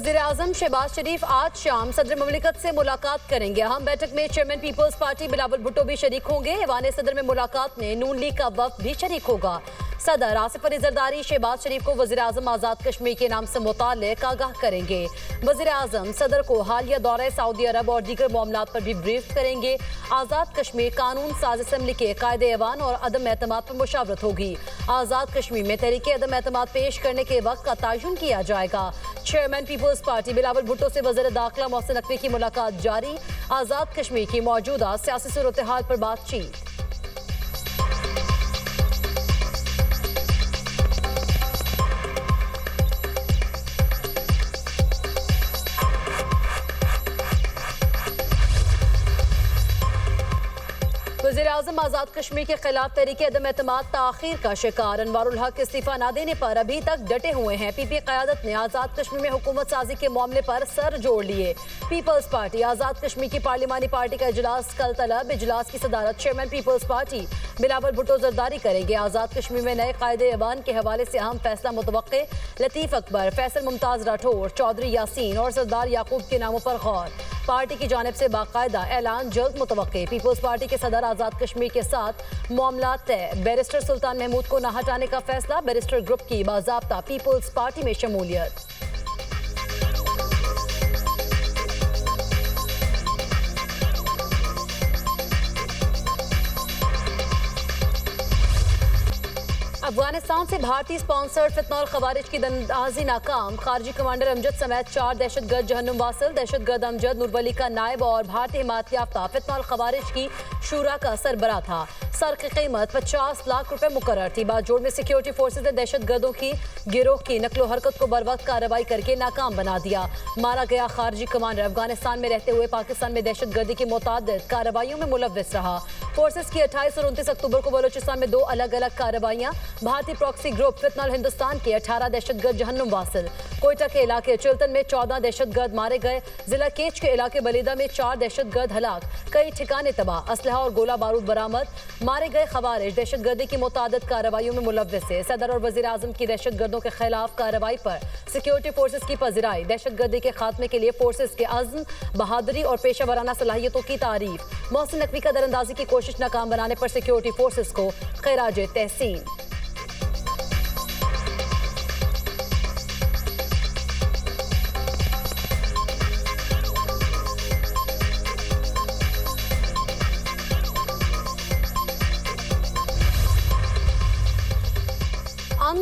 वज़ीर-ए-आज़म शहबाज शरीफ आज शाम सदर ममलिकत से मुलाकात करेंगे। अहम बैठक में चेयरमैन पीपल्स पार्टी बिलावल भुट्टो भी शरीक होंगे। ऐवान सदर में मुलाकात में नून लीग का वफ्द भी शरीक होगा। सदर आसिफ अली जरदारी शहबाज शरीफ को वज़ीर-ए-आज़म आज़ाद कश्मीर के नाम से मुताल्लिक़ आगाह करेंगे। वज़ीर-ए-आज़म सदर को हालिया दौरे सऊदी अरब और दीगर मामलात पर भी ब्रीफ करेंगे। आज़ाद कश्मीर कानून साज असम्बली के कायदे ऐवान और अदम एतमाद पर मुशावरत होगी। आज़ाद कश्मीर में तहरीके अदम एतमाद पेश करने के वक्त का तयन किया जाएगा। चेयरमैन पीपल्स पार्टी बिलावल भुट्टो से वज़ीर दाखिला मोहसिन नकवी की मुलाकात जारी। आज़ाद कश्मीर की मौजूदा सियासी सूरत हाल पर बातचीत। वज़ीर-ए-आज़म आज़ाद कश्मीर के खिलाफ तहरीके अदम एतमाद ताख़ीर का शिकार। अनवारुल हक इस्तीफा न देने पर अभी तक डटे हुए हैं। पीपी क़यादत ने आज़ाद कश्मीर में हुकूमत साजी के मामले पर सर जोड़ लिए। पीपल्स पार्टी आज़ाद कश्मीर की पार्लिमानी पार्टी का इजलास कल तलब। इजलास की सदारत चेयरमैन पीपल्स पार्टी बिलावल भुट्टो जरदारी करेंगे। आज़ाद कश्मीर में नए कायदे ऐवान के हवाले से अहम फैसला मुतवक्के। लतीफ़ अकबर, फैसल मुमताज़ राठौर, चौधरी यासीन और सरदार याकूब के नामों पर गौर। पार्टी की जानिब से बाकायदा ऐलान जल्द मुतवक्के। पीपल्स पार्टी के सदर आज़ाद कश्मीर के साथ मामला तय। बैरिस्टर सुल्तान महमूद को न हटाने का फैसला। बैरिस्टर ग्रुप की बाज़ाब्ता पीपल्स पार्टी में शमूलियत। अफगानिस्तान से भारतीय स्पॉन्सर्ड फितनौल खवारिज की दंदाजी नाकाम। खारजी कमांडर अमजद समेत 4 दहशतगर्द जहन्नुम वासिल। दहशतगर्द अमजद नूरवली का नायब और भारतीय हिमायत याफ्ता फितनौल खवारिज की शूरा का सरबराह था। सर की कीमत 50 लाख रुपए मुकर्रर थी। बाजोड़ में सिक्योरिटी फोर्सेज ने दहशतगर्दों की गिरोह की नकलो हरकत को बर वक्त कार्रवाई करके नाकाम बना दिया। मारा गया खारजी कमांडर अफगानिस्तान में रहते हुए पाकिस्तान में दहशतगर्दी की मुतादिद कार्रवाइयों में मुलव्विस रहा। फोर्सेज की 28 और 29 अक्टूबर को बलोचिस्तान में 2 अलग अलग कार्रवाइयां। भारतीय प्रॉक्सी ग्रुप फितनौल हिंदुस्तान के 18 दहशतगर्द जहन्नुम वासिल। कोयटा के इलाके चिल्तन में 14 दहशतगर्द मारे गए। जिला केच के इलाके बलीदा में 4 दहशतगर्द हलाक। कई ठिकाने तबाह। असलहा और गोला बारूद बरामद। मारे गए खवारिज दहशतगर्दी की मुतादिद कार्रवाइयों में मुलव्विस है। सदर और वज़ीर-ए-आज़म की दहशतगर्दों के खिलाफ कार्रवाई पर सिक्योरिटी फोर्सेज की पज़िराई। दहशतगर्दी के खात्मे के लिए फोर्सेज के अज़्म, बहादुरी और पेशा वराना सलाहियतों की तारीफ। मोहसिन नकवी का दरअंदाजी की कोशिश नाकाम बनाने पर सिक्योरिटी फोर्सेज को खैराज तहसीन।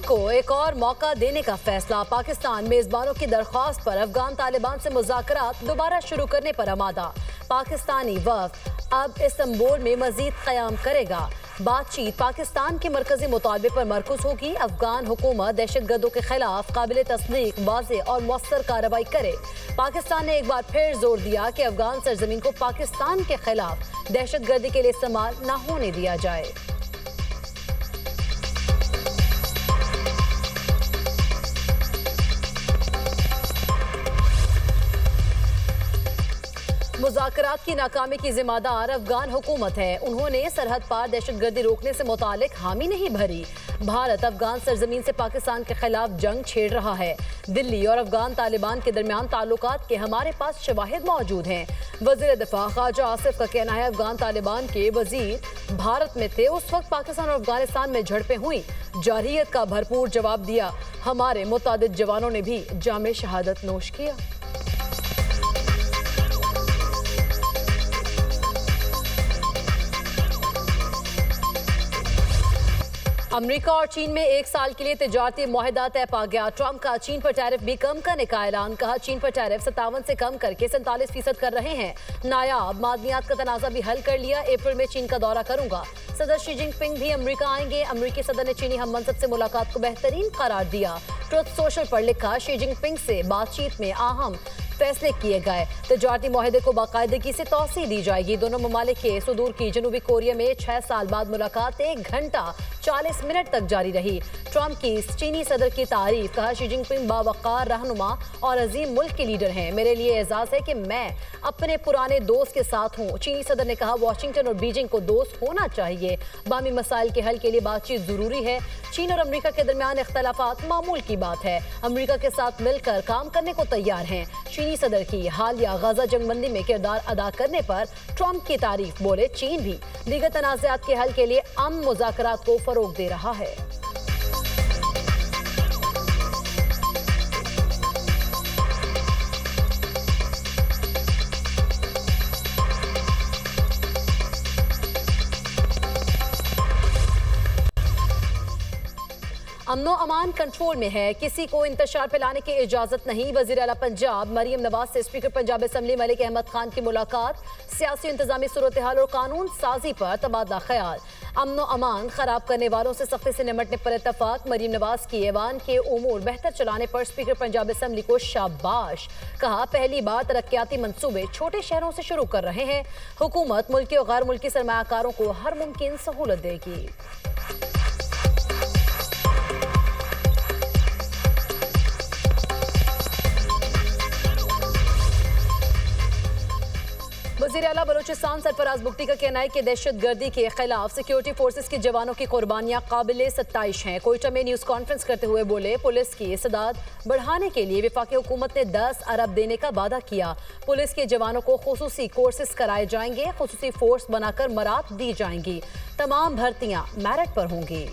को एक और मौका देने का फैसला। पाकिस्तान मेजबानों की दरख्वास्त पर अफगान तालिबान से मुज़ाकरात दोबारा शुरू करने पर आमादा। पाकिस्तानी वफ़द अब इस्तांबुल में मजीद क़याम करेगा। बातचीत पाकिस्तान के मरकजी मुतालबे पर मरकूज होगी। अफगान हुकूमत दहशतगर्दों के खिलाफ काबिल तस्दीक, वाज़ेह और मौसर कार्रवाई करे। पाकिस्तान ने एक बार फिर जोर दिया कि अफगान सरजमीन को पाकिस्तान के खिलाफ दहशतगर्दी के लिए इस्तेमाल न होने दिया जाए। मुज़ाकरात की नाकामी की जिम्मेदार अफगान हुकूमत है। उन्होंने सरहद पार दहशतगर्दी रोकने से मुतालिक हामी नहीं भरी। भारत अफगान सरजमीन से पाकिस्तान के खिलाफ जंग छेड़ रहा है। दिल्ली और अफगान तालिबान के दरमियान ताल्लुकात के हमारे पास शवाहिद मौजूद हैं। वज़ीर दिफा ख्वाजा आसिफ का कहना है अफगान तालिबान के वजीर भारत में थे उस वक्त पाकिस्तान और अफगानिस्तान में झड़पें हुई। जारहियत का भरपूर जवाब दिया। हमारे मुतादिद जवानों ने भी जामे शहादत नोश किया। अमेरिका और चीन में 1 साल के लिए तिजारती मुआहदा तय पा गया। ट्रंप का चीन पर टैरिफ भी कम करने का ऐलान। कहा चीन पर टैरिफ 57 से कम करके 47% कर रहे हैं। नायाब मादनियात का तनाज़ा भी हल कर लिया। अप्रैल में चीन का दौरा करूंगा। सदर शी जिनपिंग भी अमेरिका आएंगे। अमेरिकी सदर ने चीनी हम मनसब से मुलाकात को बेहतरीन करार दिया। ट्रुथ सोशल पर लिखा शी जिनपिंग से बातचीत में अहम फैसले किए गए। तिजारती मुआहदे को बाकायदगी से तौसीह दी जाएगी। दोनों ममालिक के सुदूर की जनूबी कोरिया में 6 साल बाद मुलाकात 1 घंटा 40 मिनट तक जारी रही। ट्रंप की चीनी सदर की तारीफ, कहा शी जिनपिंग बावकार रहनुमा और अजीम मुल्क के लीडर हैं, मेरे लिए एजाज है कि मैं अपने पुराने दोस्त के साथ हूँ। चीनी सदर ने कहा वाशिंगटन और बीजिंग को दोस्त होना चाहिए, बामी मसाइल के हल के लिए बातचीत जरूरी है। चीन और अमेरिका के दरमियान इख्तलाफात मामूल की बात है, अमेरिका के साथ मिलकर काम करने को तैयार हैं। चीनी सदर की हालिया गाजा जंगबंदी में किरदार अदा करने पर ट्रंप की तारीफ, बोले चीन भी दीगर तनाज़ात के हल के लिए अमन मुज़ाकरात को फरोग दे रहा है। अमनो अमान कंट्रोल में है, किसी को इंतशार फैलाने की इजाजत नहीं। वजीर आला पंजाब मरियम नवाज से स्पीकर पंजाब असम्बली मलिक अहमद खान की मुलाकात, सियासी इंतजामी सूरत हाल और कानून साजी पर तबादला ख्याल। अमनो अमान खराब करने वालों से सख्ती से निमटने पर इत्तफाक। मरियम नवाज की ऐवान के उमूर बेहतर चलाने पर स्पीकर पंजाब असम्बली को शाबाश, कहा पहली बार तरक्याती मंसूबे छोटे शहरों से शुरू कर रहे हैं, हुकूमत मुल्की और गैर मुल्की सरमायाकारों को हर मुमकिन सहूलत देगी। वज़ीर आला बलूचिस्तान सरफराज बुगटी का कहना है कि दहशत गर्दी के खिलाफ सिक्योरिटी फोर्सेस के जवानों की कुर्बानियां काबिले सत्ताइश हैं। कोयटा में न्यूज़ कॉन्फ्रेंस करते हुए बोले पुलिस की इस्तेदाद बढ़ाने के लिए वफाकी हुकूमत ने 10 अरब देने का वादा किया। पुलिस के जवानों को खुसूसी कोर्सेस कराए जाएंगे, खुसूसी फोर्स बनाकर मरात दी जाएंगी, तमाम भर्तियां मेरिट पर होंगी।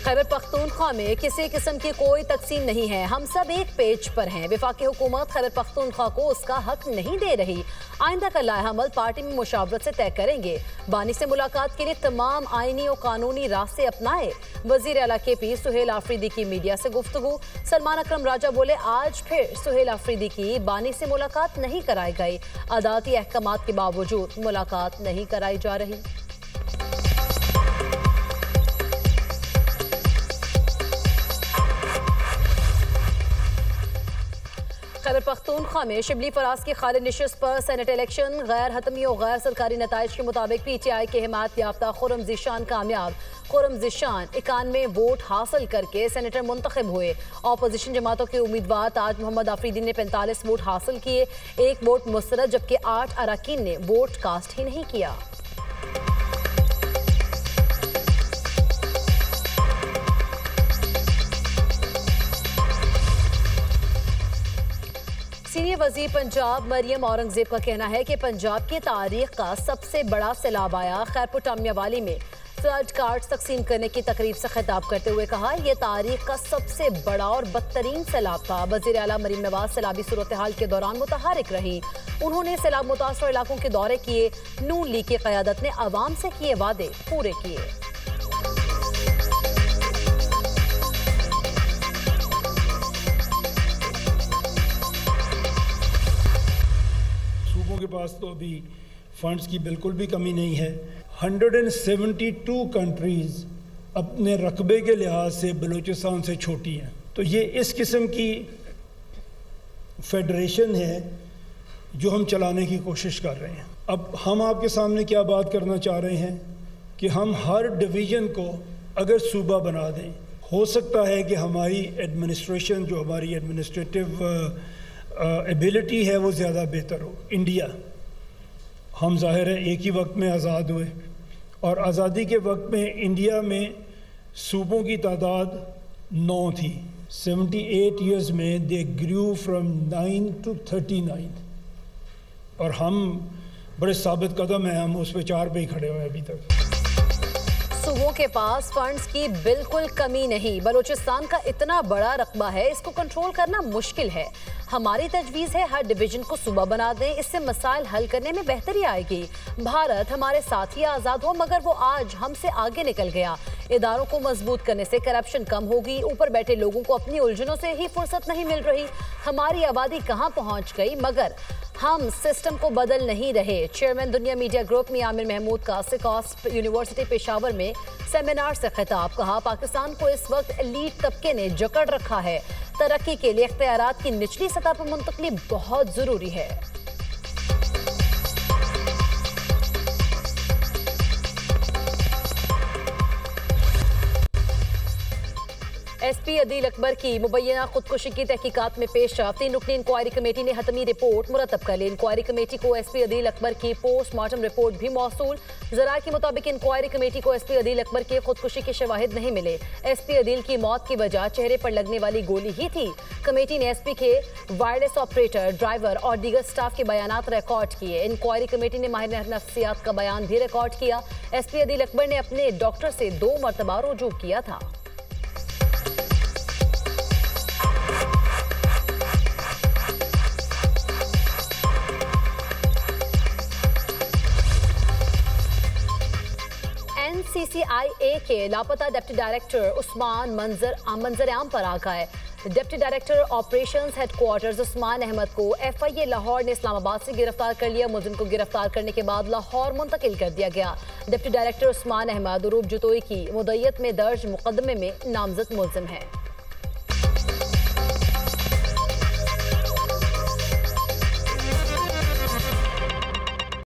खैबर पख्तूनख्वा में किसी किस्म की कोई तकसीम नहीं है, हम सब एक पेज पर हैं। वफाकी हुकूमत खैबर पख्तूनख्वा को उसका हक नहीं दे रही, आइंदा का लाएहमल पार्टी में मुशावरत से तय करेंगे। बानी से मुलाकात के लिए तमाम आईनी और कानूनी रास्ते अपनाए। वजीर आला KP सुहेल आफरीदी की मीडिया से गुफ्तगू, सलमान अकरम राजा बोले आज फिर सुहेल आफरीदी की बानी से मुलाकात नहीं कराई गई, अदालती अहकामात के बावजूद मुलाकात नहीं कराई जा रही। खैबर पख्तूनख्वा में शिबली फराज की खालिद नशिस्त पर सेनेट इलेक्शन, गैर हतमी और गैर सरकारी नताइज के मुताबिक PTI के हिमायत याफ्ता खुर्रम ज़ीशान कामयाब। खुर्रम ज़ीशान 91 वोट हासिल करके सेनेटर मुंतखब हुए। अपोजिशन जमातों के उम्मीदवार ताज मोहम्मद आफरीदी ने 45 वोट हासिल किए, 1 वोट मुस्तरद, जबकि 8 अरकान ने वोट कास्ट ही नहीं किया। सीनियर वजीर पंजाब मरियम औरंगजेब का कहना है कि पंजाब की तारीख का सबसे बड़ा सैलाब आया। खैरपुर टामियावाली में फ्लड कार्ड्स तकसीम करने की तकरीब से खिताब करते हुए कहा यह तारीख का सबसे बड़ा और बदतरीन सैलाब था। वजीर आला मरियम नवाज सैलाबी सूरत हाल के दौरान मुतहरिक रही। उन्होंने सैलाब मुतासर इलाकों के दौरे किए। नून लीग की क़यादत ने अवाम से किए वादे पूरे किए। के पास तो अभी फंड्स की बिल्कुल भी कमी नहीं है। 172 कंट्रीज अपने रकबे के लिहाज से बलूचिस्तान से छोटी हैं, तो ये इस किस्म की फेडरेशन है जो हम चलाने की कोशिश कर रहे हैं। अब हम आपके सामने क्या बात करना चाह रहे हैं कि हम हर डिवीज़न को अगर सूबा बना दें, हो सकता है कि हमारी एडमिनिस्ट्रेशन, जो हमारी एडमिनिस्ट्रेटिव एबिलिटी है, वो ज़्यादा बेहतर हो। इंडिया, हम ज़ाहिर है एक ही वक्त में आज़ाद हुए और आज़ादी के वक्त में इंडिया में सूबों की तादाद 9 थी। 78 ईयर्स में दे ग्रू फ्रॉम 9 to 39 और हम बड़े साबित कदम हैं, हम उस पे 4 पे ही खड़े हुए अभी तक। सूबों के पास फंड्स की बिल्कुल कमी नहीं। बलूचिस्तान का इतना बड़ा रकबा है, इसको कंट्रोल करना मुश्किल है। हमारी तजवीज़ है हर डिवीजन को सूबा बना दें, इससे मसाइल हल करने में बेहतरी आएगी। भारत हमारे साथ ही आज़ाद हो, मगर वो आज हमसे आगे निकल गया। इदारों को मजबूत करने से करप्शन कम होगी। ऊपर बैठे लोगों को अपनी उलझनों से ही फुर्सत नहीं मिल रही। हमारी आबादी कहाँ पहुँच गई, मगर हम सिस्टम को बदल नहीं रहे। चेयरमैन दुनिया मीडिया ग्रुप में आमिर महमूद का सिकॉस यूनिवर्सिटी पेशावर में सेमिनार से खिताब। कहा, पाकिस्तान को इस वक्त एलीट तबके ने जकड़ रखा है। तरक्की के लिए इख्तियारात की निचली सतह पर मुंतकली बहुत जरूरी है। एसपी अदील अकबर की मुबैना खुदकुशी की तहकीकात में पेश रफ्त। 3 रुकनी इंक्वायरी कमेटी ने हतमी रिपोर्ट मुरतब कर ली। इंक्वायरी कमेटी को एसपी अदील अकबर की पोस्टमार्टम रिपोर्ट भी मौसूल। जराये के मुताबिक इंक्वायरी कमेटी को एसपी अदील अकबर के खुदकुशी के शवाहिद नहीं मिले। एसपी अदील की मौत की वजह चेहरे पर लगने वाली गोली ही थी। कमेटी ने एसपी के वायरलेस ऑपरेटर, ड्राइवर और दीगर स्टाफ के बयानात रिकॉर्ड किए। इंक्वायरी कमेटी ने माहिर नफ्सियात का बयान भी रिकॉर्ड किया। एसपी अदील अकबर ने अपने डॉक्टर से 2 मरतबा रुजू किया था। NCCIA के लापता डिप्टी डायरेक्टर उस्मान मंजर आम पर आ गए। Deputy director operations headquarters Usman Ahmad को FIA लाहौर ने इस्लामाबाद से गिरफ्तार कर लिया। मुलजिम को गिरफ्तार करने के बाद लाहौर मुंतकिल कर दिया गया। डिप्टी डायरेक्टर उस्मान अहमद उरूब जुतोई की मुद्दत में दर्ज मुकदमे में नामजद मुलजिम है।